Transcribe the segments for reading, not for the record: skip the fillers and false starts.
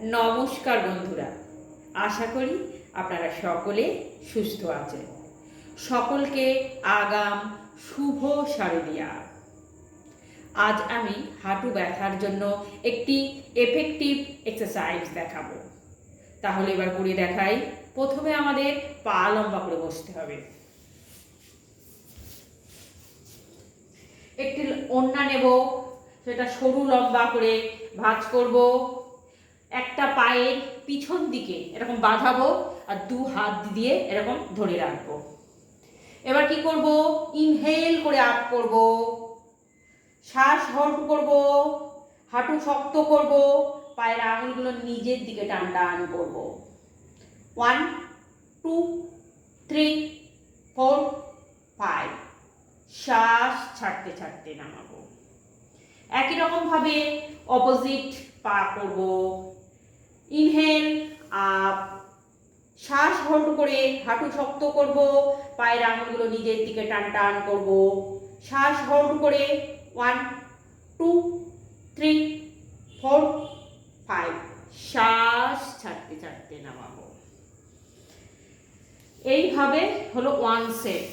নমস্কার বন্ধুরা, আশা করি আপনারা সকলে সুস্থ আছেন। সকলকে আগাম শুভ শারদীয়া। আজ আমি হাঁটু ব্যথার জন্য একটি এফেক্টিভ এক্সারসাইজ দেখাবো। তাহলে এবার করে দেখাই। প্রথমে আমাদের পা লম্বা করে বসতে হবে। একটি ওড়না নেব, সেটা সরু লম্বা করে ভাঁজ করব। একটা পায়ের পিছন দিকে এরকম বাঁধাবো আর দু হাত দিয়ে এরকম ধরে রাখবো। এবার কি করব, ইনহেল করে আপ করব, শ্বাস হোল্ড করব, হাঁটু শক্ত করব, পায়ের আঙুলগুলো নিজের দিকে টান টান করব। 1 2 3 4 5। শ্বাস ছাড়তে ছাড়তে নামাবো। একই রকম ভাবে অপোজিট পা করব। ইনহেল আপ, শ্বাস হোল্ড করে হাঁটু শক্ত করব, পায়ের আঙুলগুলো নিজের দিকে টান টান করব। শ্বাস হোল্ড করে 1 2 3 4 5। শ্বাস ছাড়তে ছাড়তে নামাবো। এইভাবে হলো 1 সেট।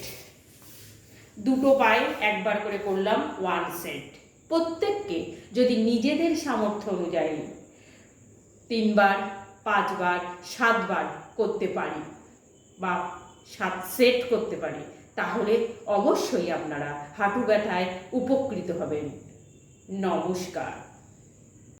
দুটো পায়ে একবার করে করলাম 1 সেট। প্রত্যেককে যদি নিজেদের সামর্থ্য অনুযায়ী 3 বার 5 বার 7 বার করতে পারি বা 7 সেট করতে পারি, তাহলে অবশ্যই আপনারা হাঁটু ব্যথায় উপকৃত হবেন। নমস্কার।